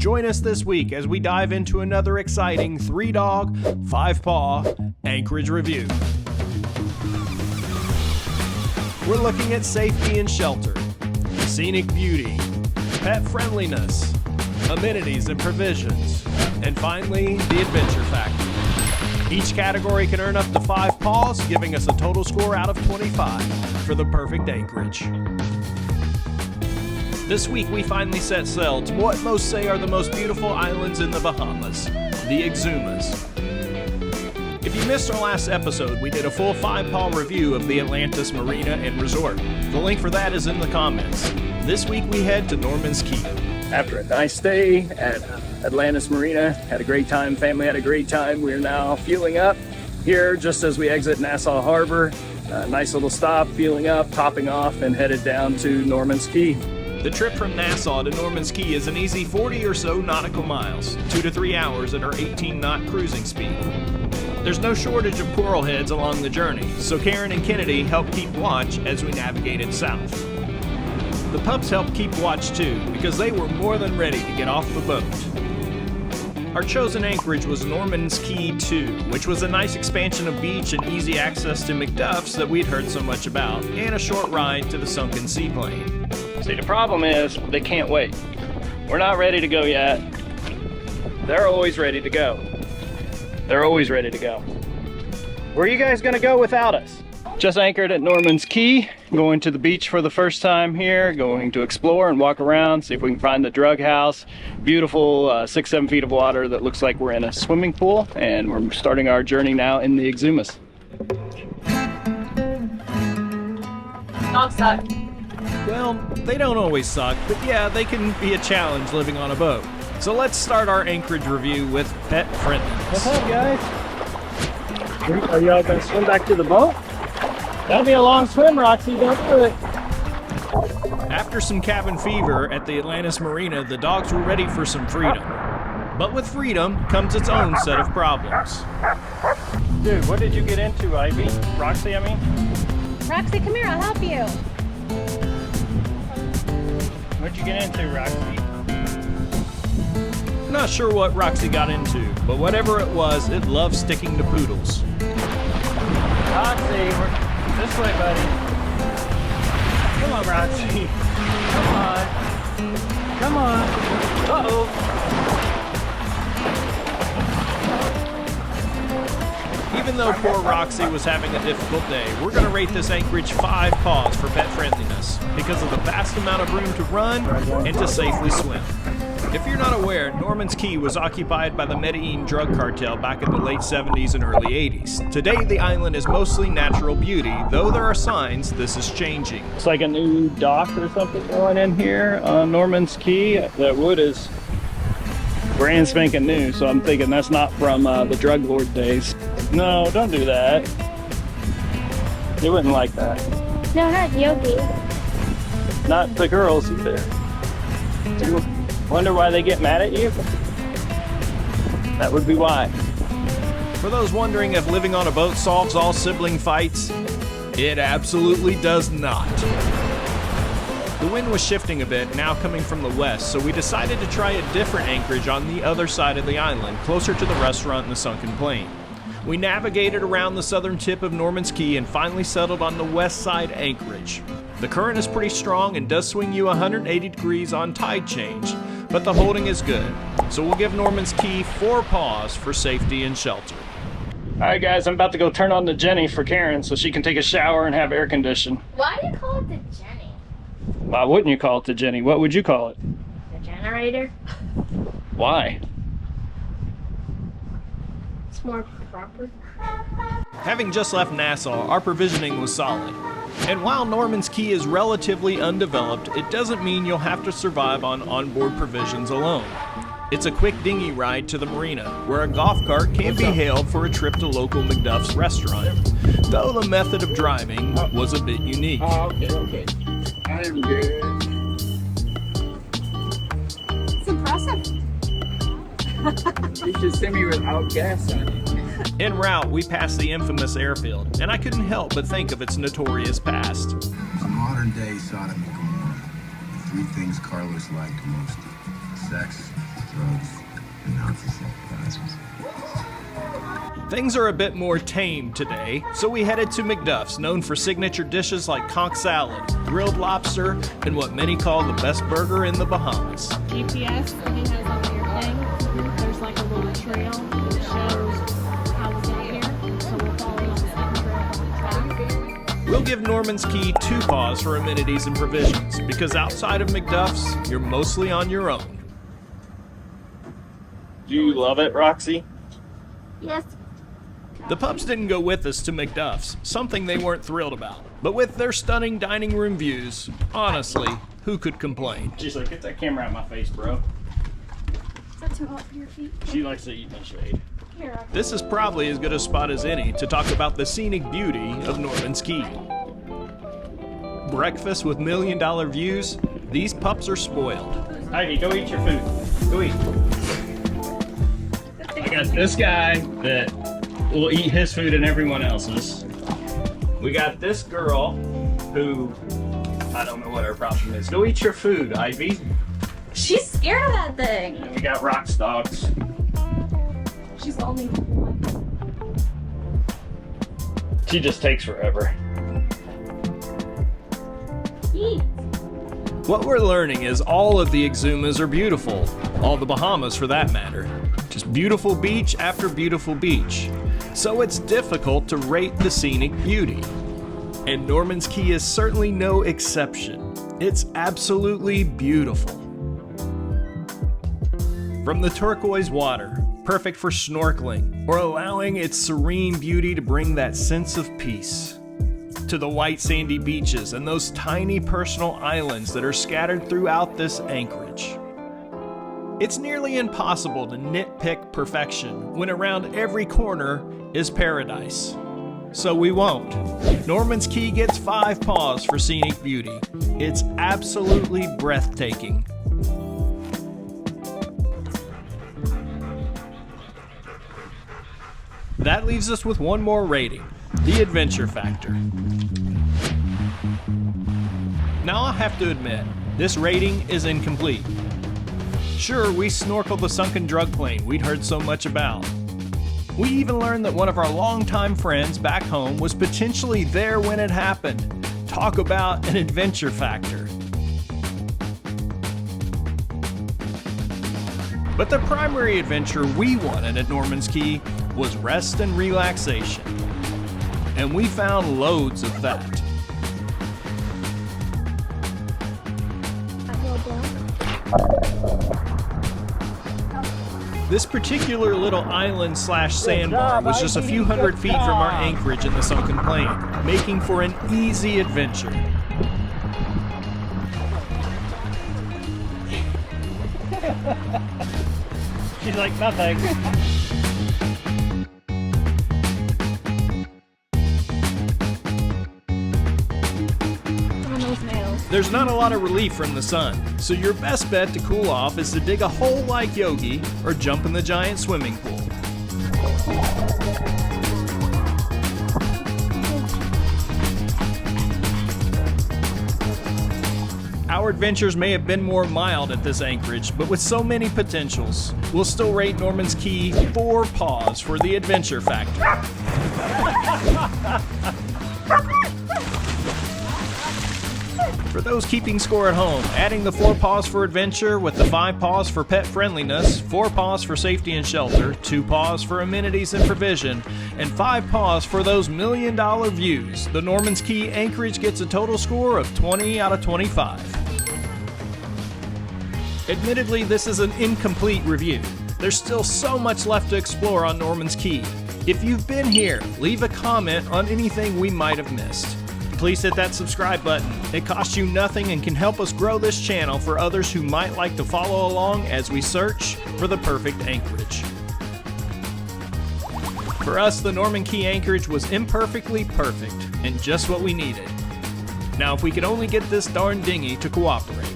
Join us this week as we dive into another exciting 3-dog, 5-paw Anchorage review. We're looking at safety and shelter, scenic beauty, pet friendliness, amenities and provisions, and finally, the adventure factor. Each category can earn up to 5 paws, giving us a total score out of 25 for the perfect Anchorage. This week we finally set sail to what most say are the most beautiful islands in the Bahamas, the Exumas. If you missed our last episode, we did a full 5-paw review of the Atlantis Marina and Resort. The link for that is in the comments. This week we head to Norman's Key. After a nice stay at Atlantis Marina, had a great time, family had a great time. We are now fueling up here just as we exit Nassau Harbor. Nice little stop, fueling up, topping off, and headed down to Norman's Key. The trip from Nassau to Norman's Key is an easy 40 or so nautical miles, 2 to 3 hours at our 18-knot cruising speed. There's no shortage of coral heads along the journey, so Karen and Kennedy help keep watch as we navigated south. The pups helped keep watch too, because they were more than ready to get off the boat. Our chosen anchorage was Norman's Key 2, which was a nice expansion of beach and easy access to McDuff's that we'd heard so much about, and a short ride to the sunken seaplane. See, the problem is they can't wait. We're not ready to go yet. They're always ready to go. They're always ready to go. Where are you guys gonna go without us? Just anchored at Norman's Key, going to the beach for the first time here, going to explore and walk around, see if we can find the drug house. Beautiful 6-7 feet of water that looks like we're in a swimming pool, and we're starting our journey now in the Exumas. Dogs suck. Well, they don't always suck, but yeah, they can be a challenge living on a boat. So let's start our Anchorage review with Pet Friendliness. What's up, guys? Are y'all gonna swim back to the boat? That'll be a long swim, Roxy, don't do it. After some cabin fever at the Atlantis Marina, the dogs were ready for some freedom. But with freedom comes its own set of problems. Dude, what did you get into, Ivy? Roxy, I mean? Roxy, come here, I'll help you. What'd you get into, Roxy? Not sure what Roxy got into, but whatever it was, it loved sticking to poodles. Roxy, we're this way, buddy. Come on, Roxy. Come on. Come on. Uh-oh. Even though poor Roxy was having a difficult day, we're going to rate this Anchorage 5 paws for pet friendliness because of the vast amount of room to run and to safely swim. If you're not aware, Norman's Key was occupied by the Medellín Drug Cartel back in the late 70s and early 80s. Today, the island is mostly natural beauty, though there are signs this is changing. It's like a new dock or something going in here on Norman's Key. That wood is brand spanking new, so I'm thinking that's not from the drug lord days. No, don't do that. They wouldn't like that. No, not Yogi. Not the girls either. You wonder why they get mad at you? That would be why. For those wondering if living on a boat solves all sibling fights, it absolutely does not. The wind was shifting a bit, now coming from the west, so we decided to try a different anchorage on the other side of the island, closer to the restaurant in the sunken plain. We navigated around the southern tip of Norman's Key and finally settled on the west side anchorage. The current is pretty strong and does swing you 180 degrees on tide change, but the holding is good. So we'll give Norman's Key 4 paws for safety and shelter. All right, guys, I'm about to go turn on the Jenny for Karen so she can take a shower and have air condition. Why do you call it the Jenny? Why wouldn't you call it the Jenny? What would you call it? The generator? Why? It's more proper. Having just left Nassau, our provisioning was solid. And while Norman's Key is relatively undeveloped, it doesn't mean you'll have to survive on onboard provisions alone. It's a quick dinghy ride to the marina, where a golf cart can be hailed for a trip to local McDuff's restaurant, though the method of driving was a bit unique. Okay. I am good. It's impressive. You should send me without gas on it. En route, we passed the infamous airfield, and I couldn't help but think of its notorious past. It's a modern-day Sodom and Gomorrah. The 3 things Carlos liked most: sex, drugs and Nazi sympathizers. Things are a bit more tame today, so we headed to McDuff's, known for signature dishes like conch salad, grilled lobster, and what many call the best burger in the Bahamas. GPS that he has on your thing, there's like a little trail that shows how we got here, so we'll follow the same trail on the track. We'll give Norman's Key 2 paws for amenities and provisions, because outside of McDuff's, you're mostly on your own. Do you love it, Roxy? Yes. The pups didn't go with us to McDuff's, something they weren't thrilled about. But with their stunning dining room views, honestly, who could complain? She's like, get that camera out of my face, bro. Is that too hot for your feet? She likes to eat in the shade. Here, This is probably as good a spot as any to talk about the scenic beauty of Norman's Key. Breakfast with million-dollar views? These pups are spoiled. Ivy, go eat your food. Go eat. I got this guy that will eat his food and everyone else's. We got this girl who, I don't know what her problem is. Go eat your food, Ivy. She's scared of that thing. And we got rock stalks. She's the only one. She just takes forever. Eat. What we're learning is all of the Exumas are beautiful. All the Bahamas, for that matter. Just beautiful beach after beautiful beach. So it's difficult to rate the scenic beauty. And Norman's Key is certainly no exception. It's absolutely beautiful. From the turquoise water, perfect for snorkeling, or allowing its serene beauty to bring that sense of peace, to the white sandy beaches and those tiny personal islands that are scattered throughout this Anchorage. It's nearly impossible to nitpick perfection when around every corner is paradise. So we won't. Norman's Key gets 5 paws for scenic beauty. It's absolutely breathtaking. That leaves us with one more rating, the adventure factor. Now I have to admit, this rating is incomplete. Sure, we snorkeled the sunken drug plane we'd heard so much about. We even learned that one of our longtime friends back home was potentially there when it happened. Talk about an adventure factor. But the primary adventure we wanted at Norman's Key was rest and relaxation. And we found loads of that. This particular little island slash sandbar was just a few hundred feet from our anchorage in the sunken plain, making for an easy adventure. She's like, nothing. There's not a lot of relief from the sun, so your best bet to cool off is to dig a hole like Yogi or jump in the giant swimming pool. Our adventures may have been more mild at this Anchorage, but with so many potentials, we'll still rate Norman's Key 4 paws for the adventure factor. For those keeping score at home, adding the 4 paws for adventure with the 5 paws for pet friendliness, 4 paws for safety and shelter, 2 paws for amenities and provision, and 5 paws for those million-dollar views, the Norman's Key Anchorage gets a total score of 20 out of 25. Admittedly, this is an incomplete review. There's still so much left to explore on Norman's Key. If you've been here, leave a comment on anything we might have missed. Please hit that subscribe button. It costs you nothing and can help us grow this channel for others who might like to follow along as we search for the perfect Anchorage. For us, the Norman Key Anchorage was imperfectly perfect and just what we needed. Now, if we could only get this darn dinghy to cooperate.